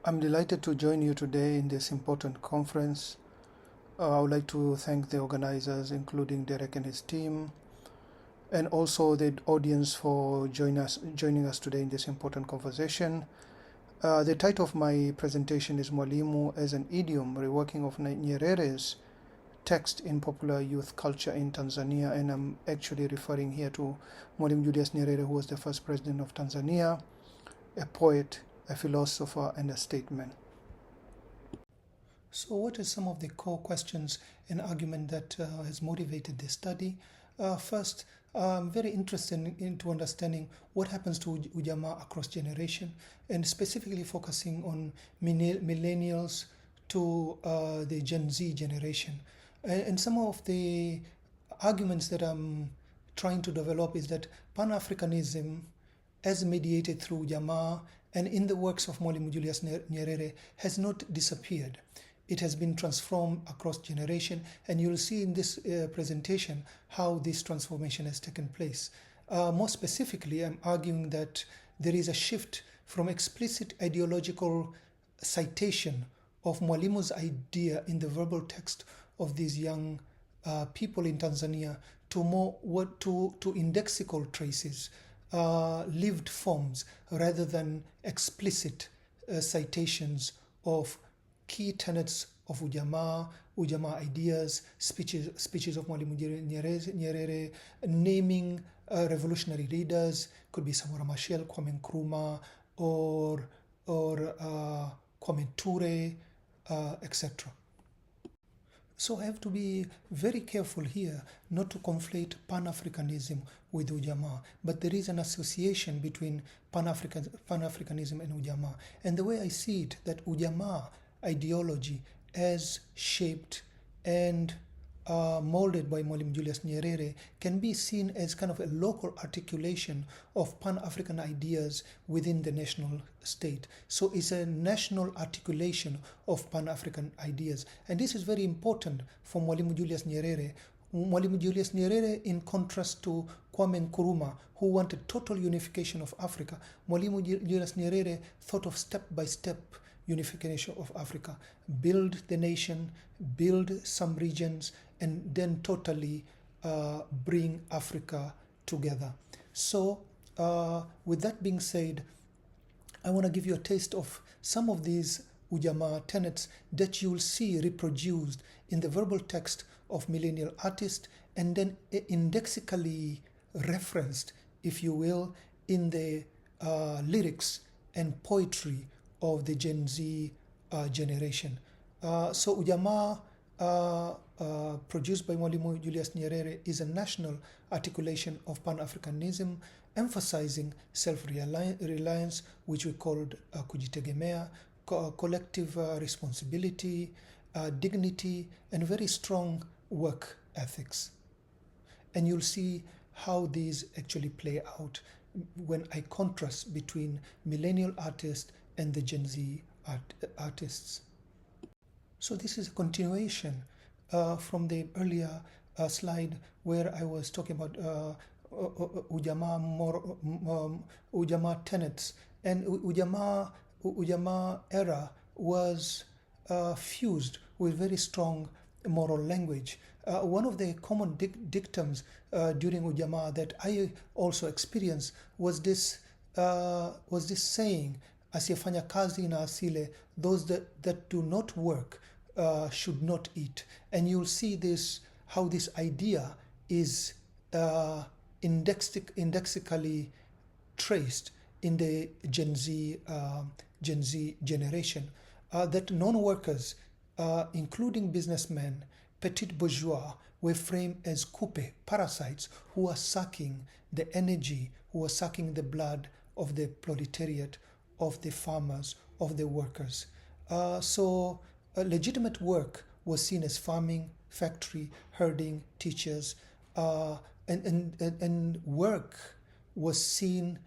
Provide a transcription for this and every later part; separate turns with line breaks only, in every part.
I'm delighted to join you today in this important conference. I would like to thank the organizers, including Derek and his team, and also the audience for joining us today in this important conversation. The title of my presentation is Mwalimu as an Idiom, Reworking of Nyerere's text in popular youth culture in Tanzania, and I'm actually referring here to Mwalimu Julius Nyerere, who was the first president of Tanzania, a poet, a philosopher, and a statesman. So what are some of the core questions and argument that has motivated this study? First, I'm very interested into understanding what happens to Ujamaa across generation, and specifically focusing on millennials to the Gen Z generation. And some of the arguments that I'm trying to develop is that Pan-Africanism, as mediated through Ujamaa and in the works of Mwalimu Julius Nyerere, has not disappeared. It has been transformed across generation, and you'll see in this presentation how this transformation has taken place. More specifically, I'm arguing that there is a shift from explicit ideological citation of Mwalimu's idea in the verbal text of these young people in Tanzania to more to indexical traces, lived forms, rather than explicit citations of key tenets of Ujamaa ideas, speeches of Mwalimu Nyerere, naming revolutionary leaders, could be Samora Machel, Kwame Nkrumah, or Kwame Ture, etc. So I have to be very careful here not to conflate Pan-Africanism with Ujamaa, but there is an association between Pan-Africanism and Ujamaa. And the way I see it, that Ujamaa ideology as shaped and molded by Mwalimu Julius Nyerere can be seen as kind of a local articulation of Pan-African ideas within the national state. So it's a national articulation of Pan-African ideas. And this is very important for Mwalimu Julius Nyerere. Mwalimu Julius Nyerere, in contrast to Kwame Nkrumah, who wanted total unification of Africa, Mwalimu Julius Nyerere thought of step-by-step unification of Africa, build the nation, build some regions, and then totally bring Africa together. So with that being said, I want to give you a taste of some of these Ujamaa tenets that you'll see reproduced in the verbal text of millennial artists, and then indexically referenced, if you will, in the lyrics and poetry of the Gen Z generation. So Ujamaa, produced by Mwalimu Julius Nyerere, is a national articulation of Pan-Africanism, emphasizing self-reliance, which we called kujitegemea, collective responsibility, dignity, and very strong work ethics. And you'll see how these actually play out when I contrast between millennial artists and the Gen Z artists. So this is a continuation from the earlier slide where I was talking about Ujamaa tenets, and Ujamaa era was fused with very strong moral language. One of the common dictums during Ujamaa that I also experienced was this saying, asiyefanya kazi na asile, those that do not work should not eat. And you'll see this, how this idea is indexically traced in the Gen Z generation, that non-workers, including businessmen, petit bourgeois, were framed as coupe, parasites who are sucking the energy, who are sucking the blood of the proletariat, of the farmers, of the workers. So legitimate work was seen as farming, factory, herding, teachers, and work was seen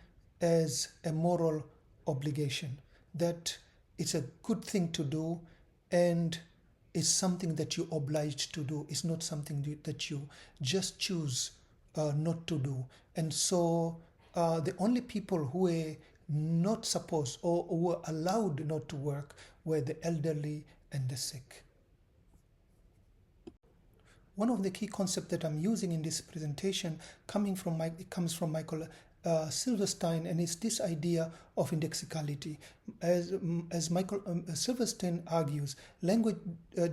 as a moral obligation, that it's a good thing to do and it's something that you're obliged to do. It's not something that you just choose not to do. And so the only people who were not supposed or were allowed not to work were the elderly and the sick. One of the key concepts that I'm using in this presentation comes from Michael Silverstein, and it's this idea of indexicality. As Michael Silverstein argues, language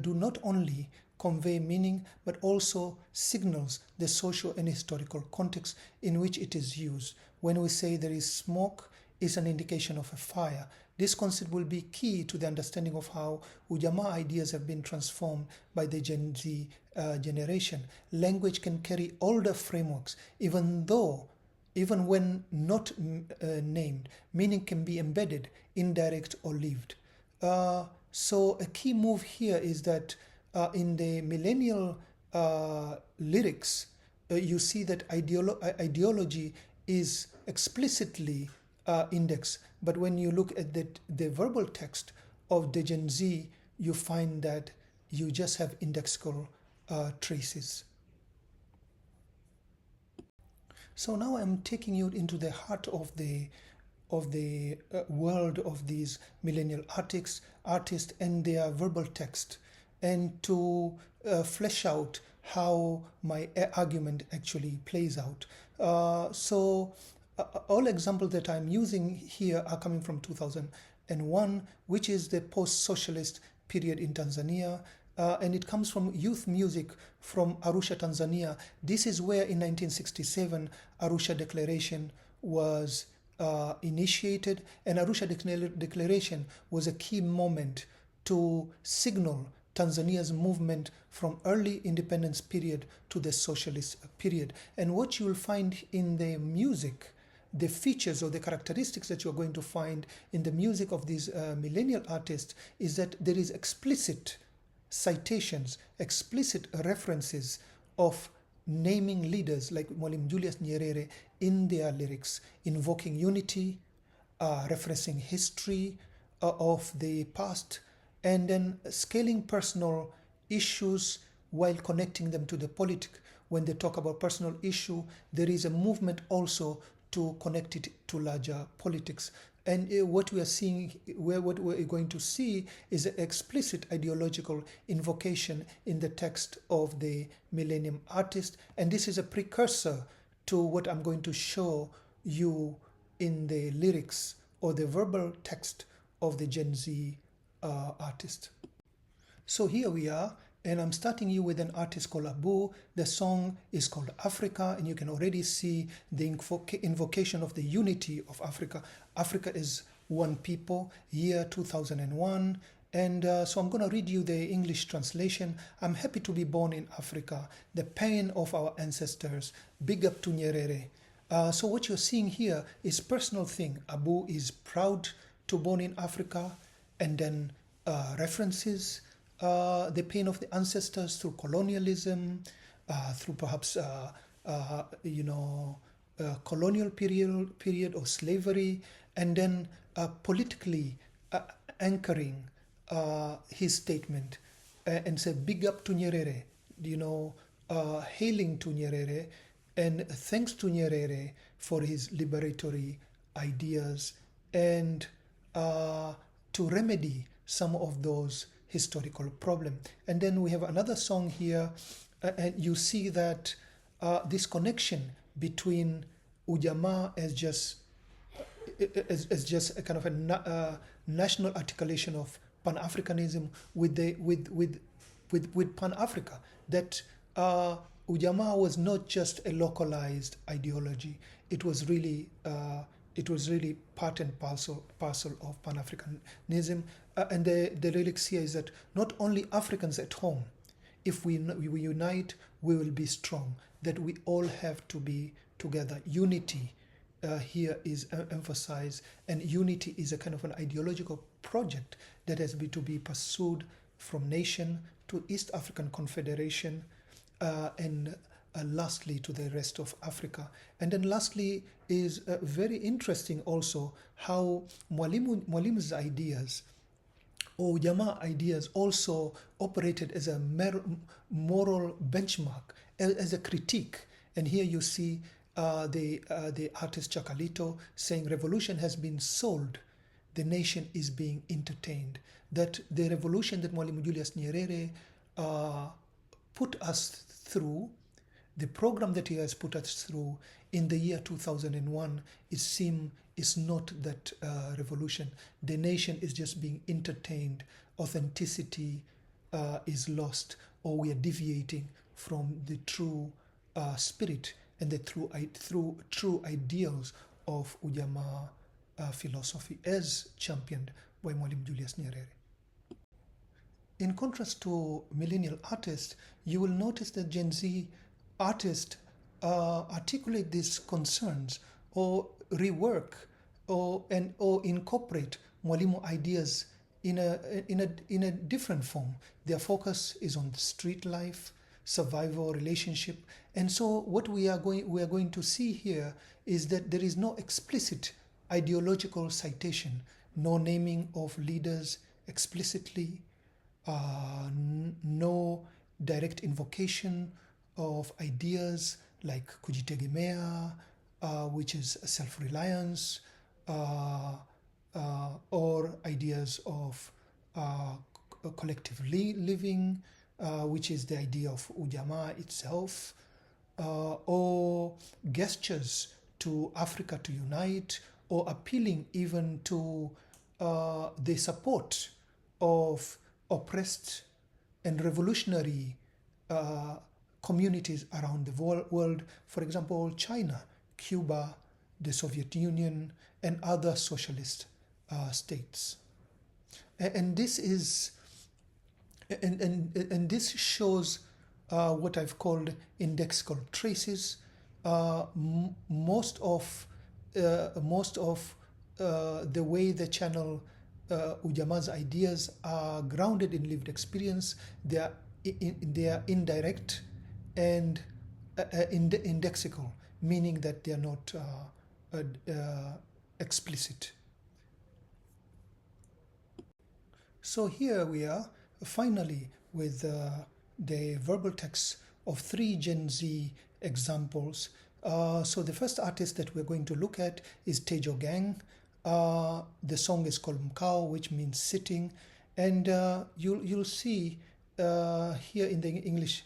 do not only convey meaning but also signals the social and historical context in which it is used. When we say there is smoke, it's an indication of a fire. This concept will be key to the understanding of how Ujamaa ideas have been transformed by the Gen Z generation. Language can carry older frameworks, even when not named. Meaning can be embedded, indirect, or lived. So a key move here is that in the millennial lyrics, you see that ideology is explicitly indexed, but when you look at the verbal text of the Gen Z, you find that you just have indexical traces. So now I'm taking you into the heart of the world of these millennial artists and their verbal text, and to flesh out how my argument actually plays out. All examples that I'm using here are coming from 2001, which is the post-socialist period in Tanzania, and it comes from youth music from Arusha, Tanzania. This is where in 1967 Arusha Declaration was initiated, and Arusha Declaration was a key moment to signal Tanzania's movement from early independence period to the socialist period. And what you will find in the music, the features or the characteristics that you're going to find in the music of these millennial artists, is that there is explicit citations, explicit references of naming leaders like Mwalimu Julius Nyerere in their lyrics, invoking unity, referencing history of the past, and then scaling personal issues while connecting them to the politic. When they talk about personal issue, there is a movement also to connect it to larger politics. And what we are seeing, what we're going to see, is an explicit ideological invocation in the text of the Millennium artist. And this is a precursor to what I'm going to show you in the lyrics or the verbal text of the Gen Z artist. So here we are, and I'm starting you with an artist called Abu. The song is called Africa, and you can already see the invocation of the unity of Africa. Africa is one people, year 2001. And so I'm going to read you the English translation. I'm happy to be born in Africa, the pain of our ancestors. Big up to Nyerere. So what you're seeing here is personal thing. Abu is proud to born in Africa, and then references the pain of the ancestors through colonialism, through perhaps colonial period or slavery, and then politically anchoring his statement and say big up to Nyerere, hailing to Nyerere, and thanks to Nyerere for his liberatory ideas, and to remedy some of those historical problems. And then we have another song here, and you see that this connection between Ujamaa as just a kind of a national articulation of Pan-Africanism with Pan-Africa, that Ujamaa was not just a localized ideology. It was really part and parcel of Pan-Africanism. And the lyrics here is that not only Africans at home, if we unite, we will be strong, that we all have to be together. Unity here is emphasized, and unity is a kind of an ideological project that has to be pursued from nation to East African Confederation, and lastly to the rest of Africa. And then lastly is very interesting also how Mwalimu's ideas or Ujamaa ideas also operated as a moral benchmark, as a critique. And here you see the artist Chakalito saying revolution has been sold, the nation is being entertained. That the revolution that Mwalimu Julius Nyerere put us through, the program that he has put us through in the year 2001 is not that revolution. The nation is just being entertained. Authenticity is lost, or we are deviating from the true spirit and the true ideals of Ujamaa philosophy as championed by Mwalimu Julius Nyerere. In contrast to millennial artists, you will notice that Gen Z artists articulate these concerns or rework or incorporate Mwalimu ideas in a different form. Their focus is on street life, survival, relationship, and so what we are going to see here is that there is no explicit ideological citation, no naming of leaders explicitly, no direct invocation of ideas like kujitegemea, which is self-reliance, or ideas of collective living, which is the idea of Ujamaa itself, or gestures to Africa to unite, or appealing even to the support of oppressed and revolutionary communities around the world, for example, China, Cuba, the Soviet Union, and other socialist states. And this is and this shows what I've called indexical traces. Most of the way the channel Ujamaa's ideas are grounded in lived experience. They are indirect and indexical, meaning that they are not explicit. So here we are finally with the verbal text of 3 Gen Z examples. So the first artist that we're going to look at is Tejo Gang. The song is called Mkao, which means sitting, and you'll see here in the English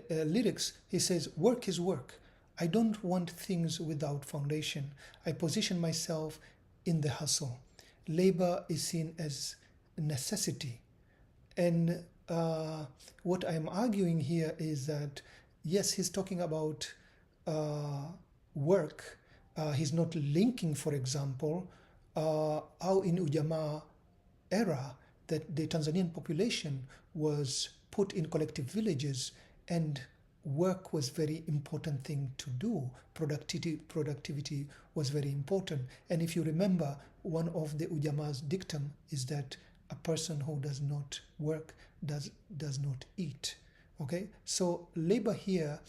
lyrics, he says, "Work is work. I don't want things without foundation. I position myself in the hustle. Labor is seen as necessity." And what I'm arguing here is that, yes, he's talking about work. He's not linking, for example, how in Ujamaa era that the Tanzanian population was put in collective villages and work was very important thing to do. Productivity was very important. And if you remember, one of the Ujamaa's dictum is that a person who does not work does not eat. Okay, so labor here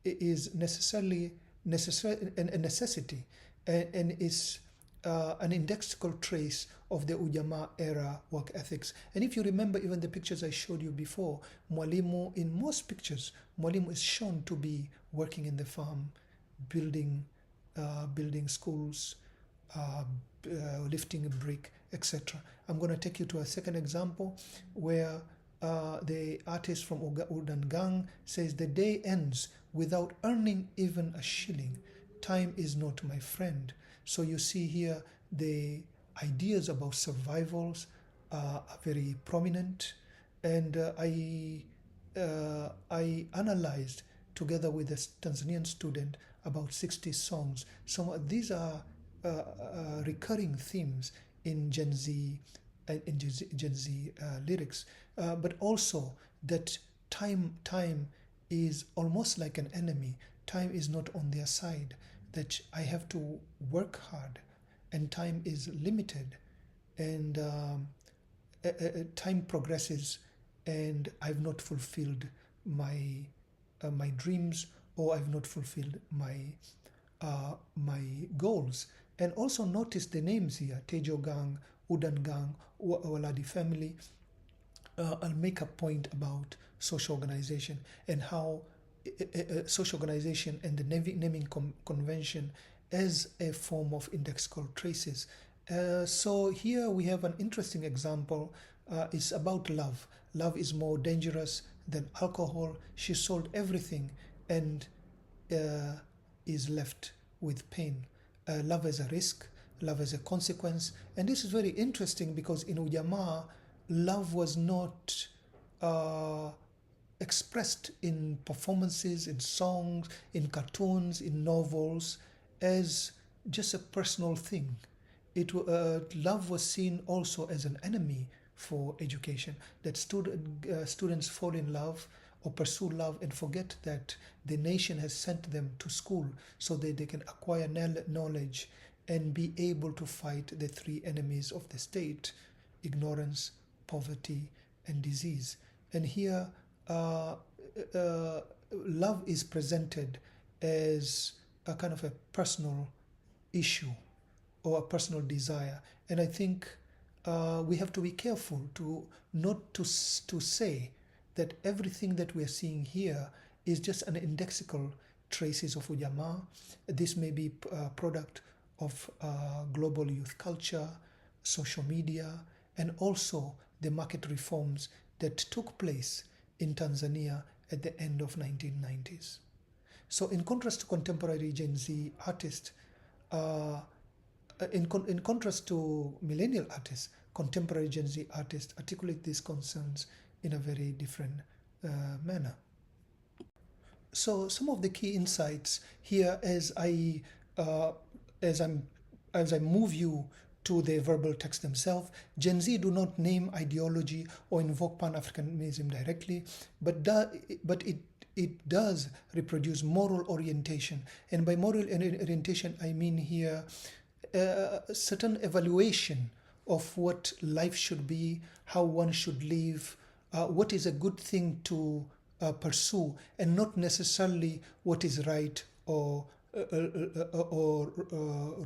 is necessarily a necessity, and is an indexical trace of the Ujamaa era work ethics. And if you remember even the pictures I showed you before, Mwalimu, in most pictures, Mwalimu is shown to be working in the farm, building schools, lifting a brick, etc. I'm going to take you to a second example where the artist from Udangang says, "The day ends without earning even a shilling. Time is not my friend." So you see here the ideas about survivals are very prominent, and I analyzed together with a Tanzanian student about 60 songs. So these are recurring themes in Gen Z lyrics, but also that time is almost like an enemy. Time is not on their side, that I have to work hard, and time is limited, and time progresses, and I've not fulfilled my dreams, or I've not fulfilled my goals. And also notice the names here: Tejo Gang, Udan Gang, Waladi family. I'll make a point about social organization and how social organization and the naming convention as a form of indexical traces. So here we have an interesting example. It's about love. Love is more dangerous than alcohol. She sold everything and is left with pain. Love as a risk, love as a consequence. And this is very interesting because in Ujamaa, love was not expressed in performances, in songs, in cartoons, in novels, as just a personal thing. Love was seen also as an enemy for education, that students fall in love or pursue love and forget that the nation has sent them to school so that they can acquire knowledge and be able to fight the three enemies of the state: ignorance, poverty, and disease. And here, love is presented as a kind of a personal issue or a personal desire. And I think we have to be careful not to say that everything that we are seeing here is just an indexical traces of Ujamaa. This may be a product of global youth culture, social media, and also the market reforms that took place in Tanzania at the end of 1990s. So in contrast to contemporary Gen Z artists, in contrast to millennial artists, contemporary Gen Z artists articulate these concerns in a very different manner. So some of the key insights here, as I move you to the verbal text themselves, Gen Z do not name ideology or invoke Pan-Africanism directly, but it does reproduce moral orientation. And by moral orientation, I mean here certain evaluation of what life should be, how one should live, what is a good thing to pursue, and not necessarily what is right or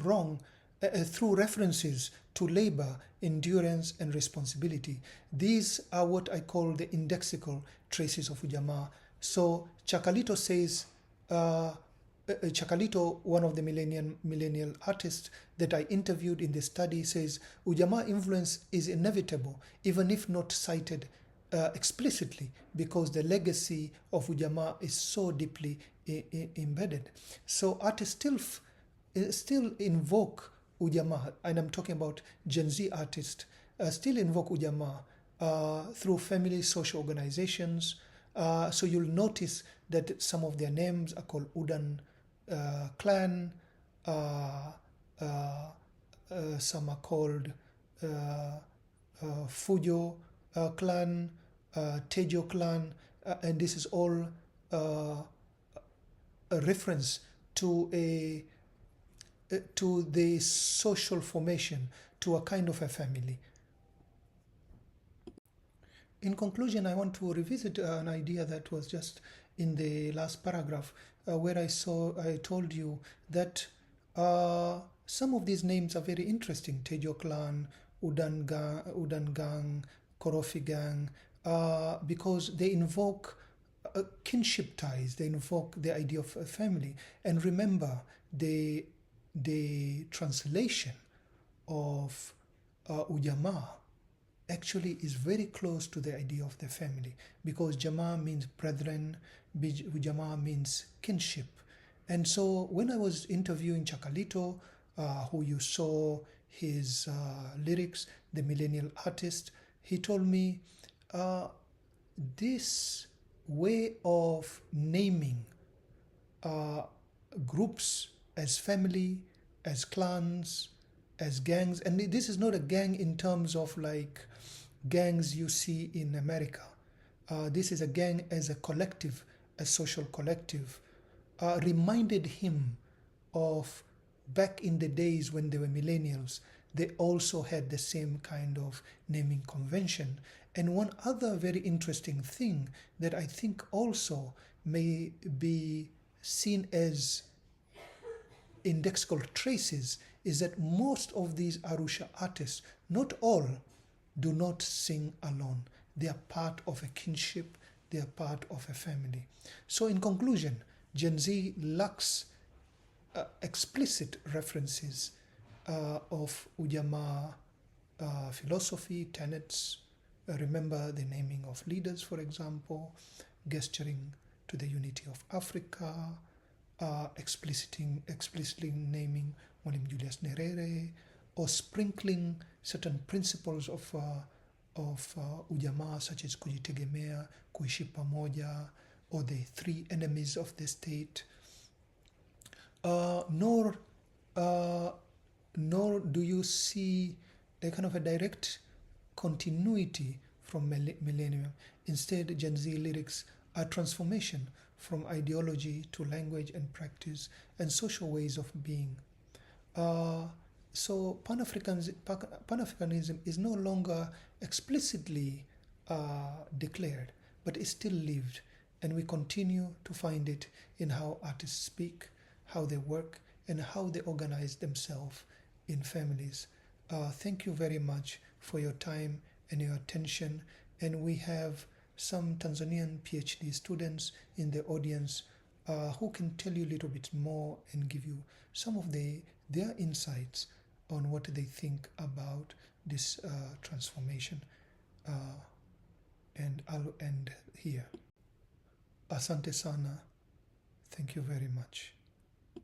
wrong, through references to labor, endurance, and responsibility. These are what I call the indexical traces of Ujamaa. So Chakalito says, Chakalito, one of the millennial artists that I interviewed in the study, says Ujamaa influence is inevitable, even if not cited explicitly, because the legacy of Ujamaa is so deeply embedded. So artists still invoke Ujamaa, and I'm talking about Gen Z artists, still invoke Ujamaa through family social organizations. So you'll notice that some of their names are called Udan clan, some are called Fujo clan, Tejo clan, and this is all a reference to the social formation, to a kind of a family. In conclusion, I want to revisit an idea that was just in the last paragraph, where I told you that some of these names are very interesting: Tejo clan, Udan gang, Korofi gang, because they invoke kinship ties, they invoke the idea of a family. And remember, the translation of Ujamaa actually is very close to the idea of the family, because Jamaa means brethren, Ujamaa means kinship. And so when I was interviewing Chakalito, who you saw his lyrics, the millennial artist, he told me this way of naming groups as family, as clans, as gangs, and this is not a gang in terms of like gangs you see in America. This is a gang as a collective, a social collective, reminded him of back in the days when they were millennials. They also had the same kind of naming convention. And one other very interesting thing that I think also may be seen as indexical traces is that most of these Arusha artists, not all, do not sing alone. They are part of a kinship, they are part of a family. So in conclusion, Gen Z lacks explicit references of Ujamaa philosophy, tenets. Remember the naming of leaders, for example, gesturing to the unity of Africa, explicitly naming Mwalimu Nyerere, or sprinkling certain principles of Ujamaa, such as kujitegemea, kuishi pamoja, or the three enemies of the state. Nor do you see a kind of a direct continuity from millennium. Instead, Gen Z lyrics are transformation from ideology to language and practice and social ways of being. So Pan-Africanism is no longer explicitly declared, but is still lived, and we continue to find it in how artists speak, how they work, and how they organize themselves in families. Thank you very much for your time and your attention. And we have some Tanzanian PhD students in the audience who can tell you a little bit more and give you some of their insights on what they think about this transformation. And I'll end here. Asante sana. Thank you very much.